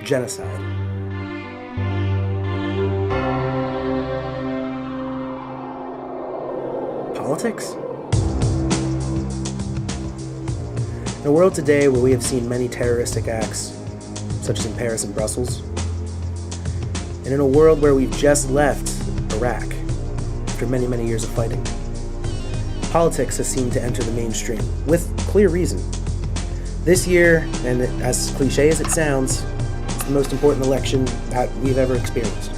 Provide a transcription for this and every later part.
genocide. Politics? In a world today where we have seen many terroristic acts, such as in Paris and Brussels, and in a world where we've just left Iraq after many, many years of fighting, politics has seemed to enter the mainstream, with clear reason. This year, and as cliche as it sounds, it's the most important election that we've ever experienced.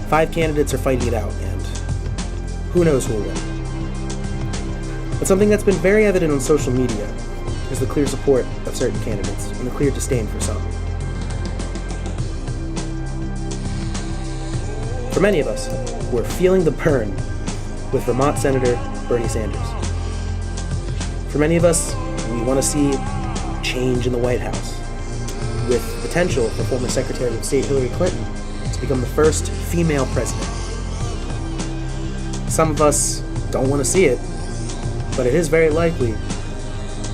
5 candidates are fighting it out, and who knows who will win. But something that's been very evident on social media is the clear support of certain candidates and the clear disdain for some. For many of us, we're feeling the burn with Vermont Senator Bernie Sanders. For many of us, we want to see change in the White House, with potential for former Secretary of State Hillary Clinton to become the first female president. Some of us don't want to see it, but it is very likely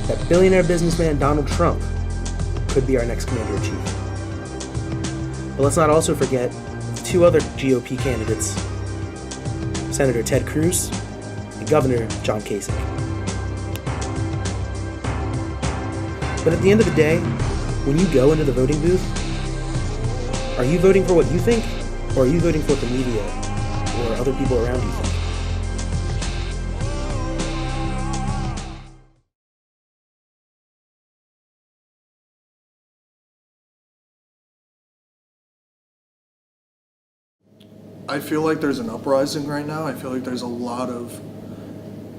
that billionaire businessman Donald Trump could be our next commander-in-chief. But let's not also forget 2 other GOP candidates, Senator Ted Cruz and Governor John Kasich. But at the end of the day, when you go into the voting booth, are you voting for what you think, or are you voting for what the media or other people around you think? I feel like there's an uprising right now. I feel like there's a lot of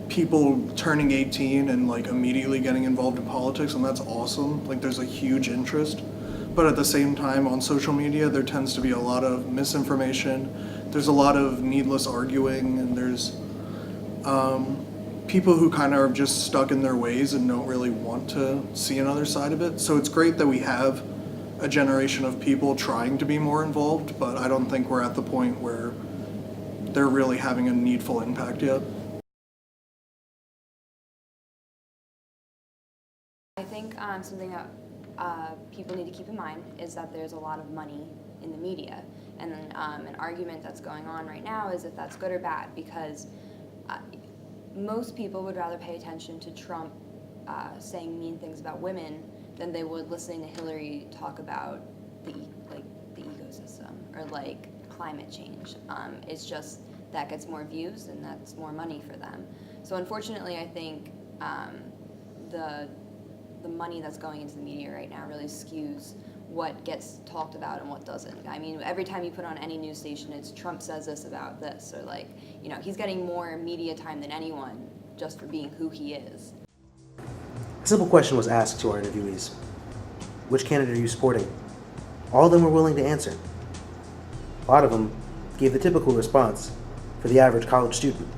people turning 18 and like immediately getting involved in politics, and that's awesome. Like there's a huge interest. But at the same time, on social media, there tends to be a lot of misinformation. There's a lot of needless arguing, and there's people who kind of are just stuck in their ways and don't really want to see another side of it. So it's great that we have a generation of people trying to be more involved, but I don't think we're at the point where they're really having a needful impact yet. I think something that people need to keep in mind is that there's a lot of money in the media, and an argument that's going on right now is if that's good or bad, because most people would rather pay attention to Trump saying mean things about women than they would listening to Hillary talk about the ecosystem or like climate change. It's just that gets more views and that's more money for them. So unfortunately, I think the money that's going into the media right now really skews what gets talked about and what doesn't. I mean, every time you put on any news station, it's Trump says this about this, or like, you know, he's getting more media time than anyone just for being who he is. A simple question was asked to our interviewees. Which candidate are you supporting? All of them were willing to answer. A lot of them gave the typical response for the average college student.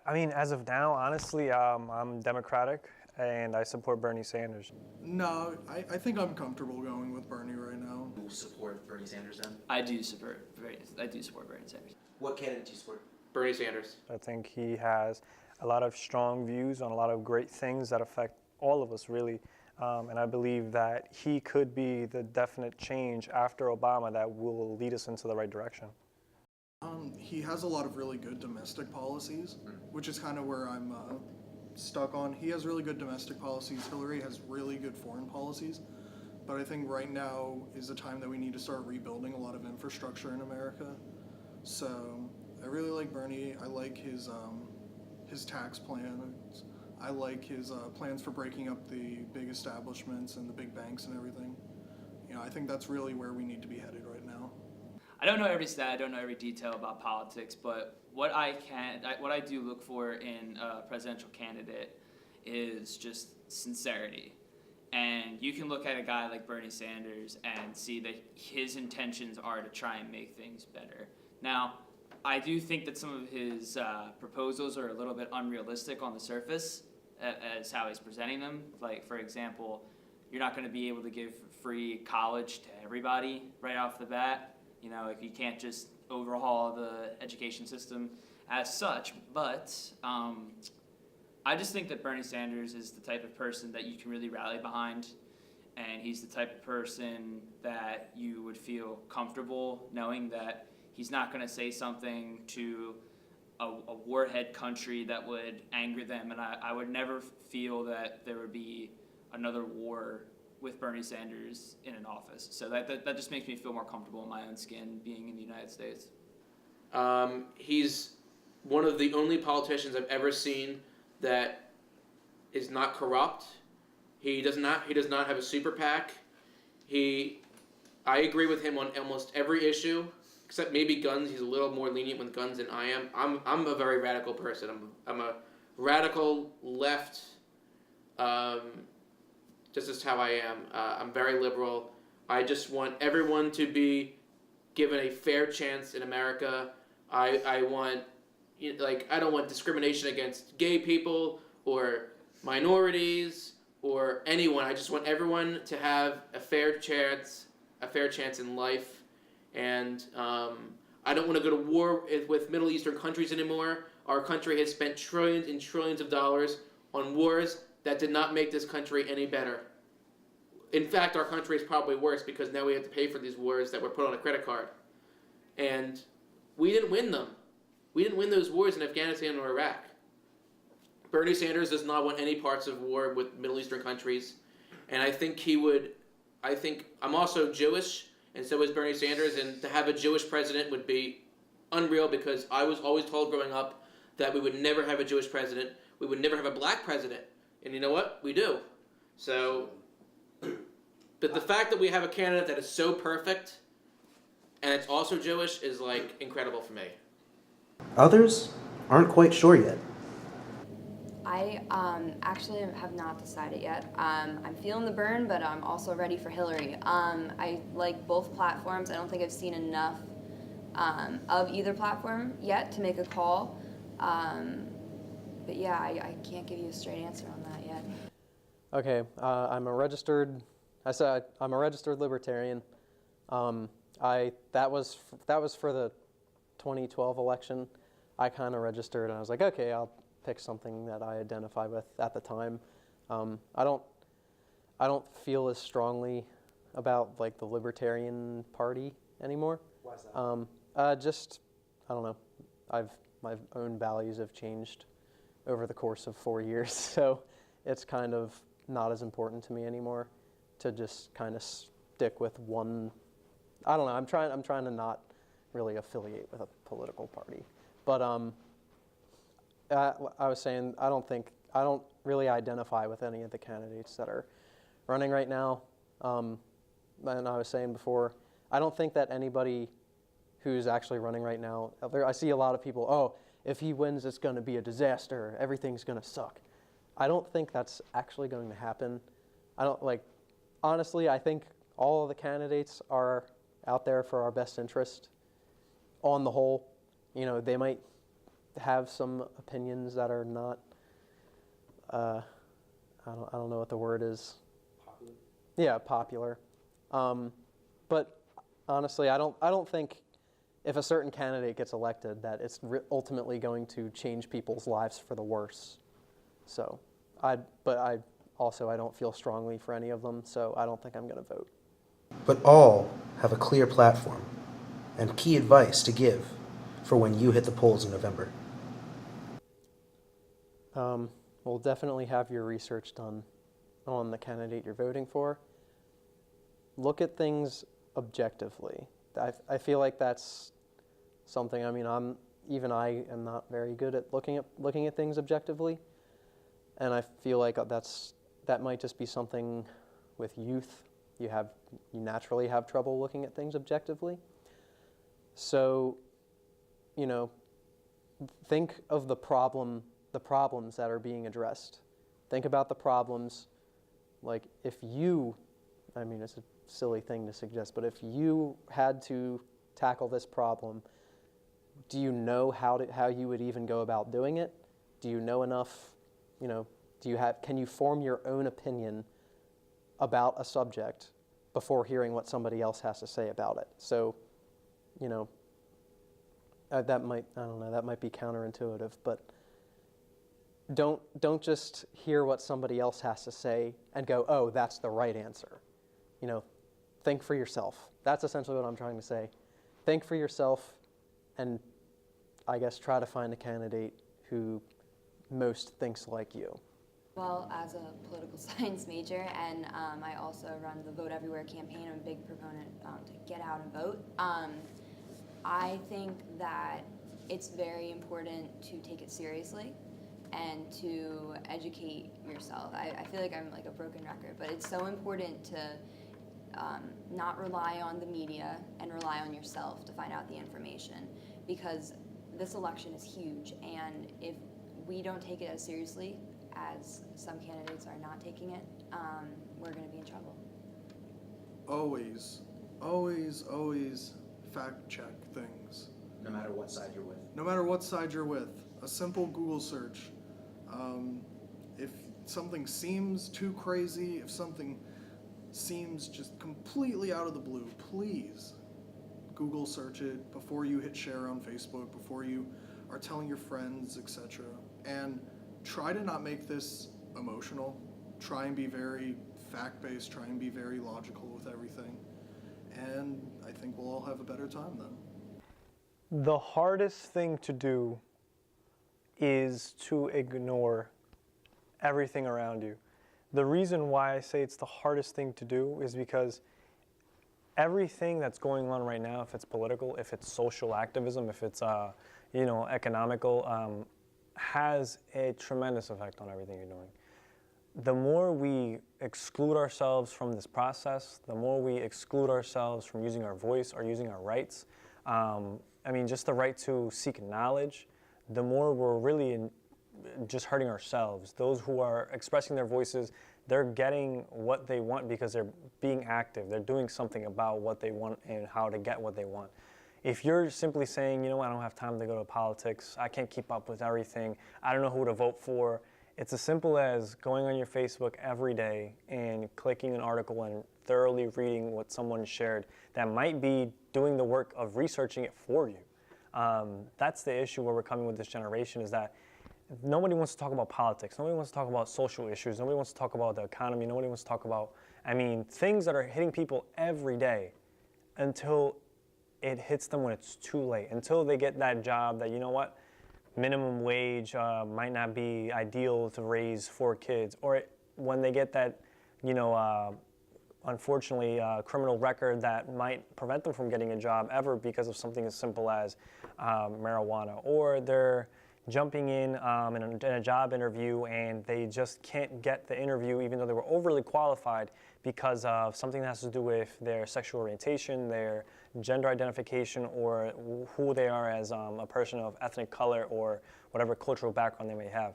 I mean, as of now, honestly, I'm Democratic, and I support Bernie Sanders. No, I think I'm comfortable going with Bernie right now. You support Bernie Sanders then? I do support Bernie Sanders. What candidate do you support? Bernie Sanders. I think he has a lot of strong views on a lot of great things that affect all of us, really. And I believe that he could be the definite change after Obama that will lead us into the right direction. He has a lot of really good domestic policies, which is kind of where I'm stuck on. He has really good domestic policies. Hillary has really good foreign policies. But I think right now is the time that we need to start rebuilding a lot of infrastructure in America. So I really like Bernie. I like his tax plans. I like his plans for breaking up the big establishments and the big banks and everything. You know, I think that's really where we need to be headed right now. I don't know every stat, I don't know every detail about politics, but what I do look for in a presidential candidate is just sincerity. And you can look at a guy like Bernie Sanders and see that his intentions are to try and make things better. Now, I do think that some of his proposals are a little bit unrealistic on the surface as how he's presenting them. Like, for example, you're not going to be able to give free college to everybody right off the bat. You know, like you can't just overhaul the education system as such. But I just think that Bernie Sanders is the type of person that you can really rally behind. and he's the type of person that you would feel comfortable knowing that he's not going to say something to a warhead country that would anger them, and I would never feel that there would be another war with Bernie Sanders in an office. So that just makes me feel more comfortable in my own skin being in the United States. He's one of the only politicians I've ever seen that is not corrupt. He does not have a super PAC. I agree with him on almost every issue, except maybe guns. He's a little more lenient with guns than I am. I'm a very radical person. I'm a radical left. Just as how I am. I'm very liberal. I just want everyone to be given a fair chance in America. I want, I don't want discrimination against gay people or minorities or anyone. I just want everyone to have a fair chance in life. And I don't want to go to war with Middle Eastern countries anymore. Our country has spent trillions and trillions of dollars on wars that did not make this country any better. In fact, our country is probably worse because now we have to pay for these wars that were put on a credit card. And we didn't win them. We didn't win those wars in Afghanistan or Iraq. Bernie Sanders does not want any parts of war with Middle Eastern countries. And I think he would, I'm also Jewish, and so is Bernie Sanders, and to have a Jewish president would be unreal because I was always told growing up that we would never have a Jewish president. We would never have a black president. And you know what? We do. So, but the fact that we have a candidate that is so perfect and it's also Jewish is incredible for me. Others aren't quite sure yet. I actually have not decided yet. I'm feeling the burn, but I'm also ready for Hillary. I like both platforms. I don't think I've seen enough of either platform yet to make a call. But yeah, I can't give you a straight answer on that yet. Okay, I'm a registered libertarian. That was for the 2012 election. I kind of registered and I was like, okay, I'll pick something that I identify with at the time. I don't feel as strongly about the Libertarian Party anymore. Why is that? I don't know. My own values have changed over the course of 4 years, so it's kind of not as important to me anymore to just kind of stick with one. I don't know. I'm trying to not really affiliate with a political party, but I was saying I don't really identify with any of the candidates that are running right now. And I was saying before, I don't think that anybody who's actually running right now, I see a lot of people, oh, if he wins, it's going to be a disaster. Everything's going to suck. I don't think that's actually going to happen. Honestly, I think all of the candidates are out there for our best interest on the whole. They might have some opinions that are not, I don't know what the word is. Popular? Yeah, popular. But honestly, I don't think if a certain candidate gets elected that it's ultimately going to change people's lives for the worse. So, I don't feel strongly for any of them, so I don't think I'm going to vote. But all have a clear platform and key advice to give for when you hit the polls in November. Well, definitely have your research done on the candidate you're voting for. Look at things objectively. I feel like that's something. I am not very good at looking at things objectively, and I feel like that might just be something with youth. You naturally have trouble looking at things objectively. So, think of the problems that are being addressed. Think about the problems. If you, it's a silly thing to suggest, but if you had to tackle this problem, do you know how you would even go about doing it? Do you know enough? Can you form your own opinion about a subject before hearing what somebody else has to say about it? So, that might be counterintuitive, but don't just hear what somebody else has to say and go, oh, that's the right answer. think for yourself. That's essentially what I'm trying to say. Think for yourself, and I guess try to find a candidate who most thinks like you. Well, as a political science major, and I also run the Vote Everywhere campaign, I'm a big proponent to get out and vote. I think that it's very important to take it seriously and to educate yourself. I feel like I'm like a broken record, but it's so important to not rely on the media and rely on yourself to find out the information, because this election is huge, and if we don't take it as seriously as some candidates are not taking it, we're going to be in trouble. Always fact check things. No matter what side you're with. No matter what side you're with. A simple Google search. If something seems too crazy, if something seems just completely out of the blue, please Google search it before you hit share on Facebook, before you are telling your friends, etc. And try to not make this emotional. Try and be very fact-based, try and be very logical with everything. And I think we'll all have a better time then. The hardest thing to do is to ignore everything around you. The reason why I say it's the hardest thing to do is because everything that's going on right now, if it's political, if it's social activism, if it's economical, has a tremendous effect on everything you're doing. The more we exclude ourselves from this process, the more we exclude ourselves from using our voice or using our rights, just the right to seek knowledge, the more we're really just hurting ourselves. Those who are expressing their voices, they're getting what they want because they're being active. They're doing something about what they want and how to get what they want. If you're simply saying, I don't have time to go to politics, I can't keep up with everything, I don't know who to vote for, it's as simple as going on your Facebook every day and clicking an article and thoroughly reading what someone shared that might be doing the work of researching it for you. That's the issue where we're coming with this generation, is that nobody wants to talk about politics, nobody wants to talk about social issues, nobody wants to talk about the economy, nobody wants to talk about, things that are hitting people every day until it hits them when it's too late, until they get that job that, minimum wage might not be ideal to raise 4 kids, or when they get that, unfortunately, criminal record that might prevent them from getting a job ever because of something as simple as marijuana, or they're jumping in a job interview and they just can't get the interview even though they were overly qualified because of something that has to do with their sexual orientation, their gender identification, or who they are as a person of ethnic color or whatever cultural background they may have.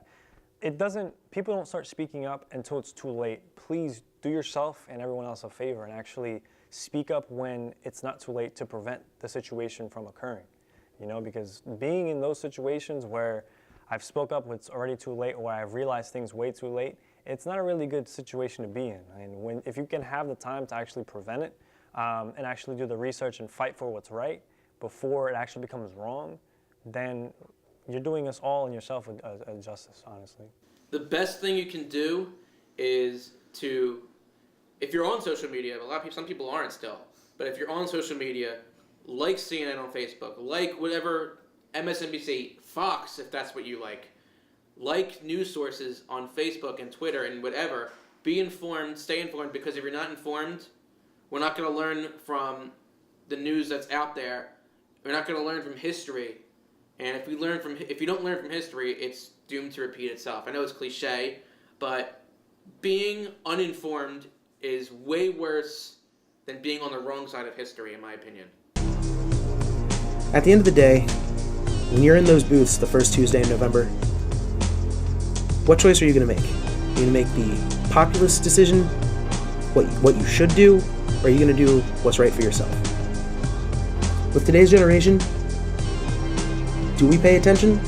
People don't start speaking up until it's too late. Please do yourself and everyone else a favor and actually speak up when it's not too late to prevent the situation from occurring. Because being in those situations where I've spoke up when it's already too late, or I've realized things way too late, it's not a really good situation to be in. And if you can have the time to actually prevent it and actually do the research and fight for what's right before it actually becomes wrong, then you're doing us all and yourself a justice, honestly. The best thing you can do is if you're on social media, some people aren't still, but if you're on social media, like CNN on Facebook, like whatever, MSNBC, Fox, if that's what you like news sources on Facebook and Twitter and whatever. Be informed, stay informed, because if you're not informed, we're not going to learn from the news that's out there. We're not going to learn from history. And if you don't learn from history, it's doomed to repeat itself. I know it's cliche, but being uninformed is way worse than being on the wrong side of history, in my opinion. At the end of the day, when you're in those booths the first Tuesday in November, what choice are you going to make? Are you going to make the populist decision, what you should do, or are you going to do what's right for yourself? With today's generation, do we pay attention?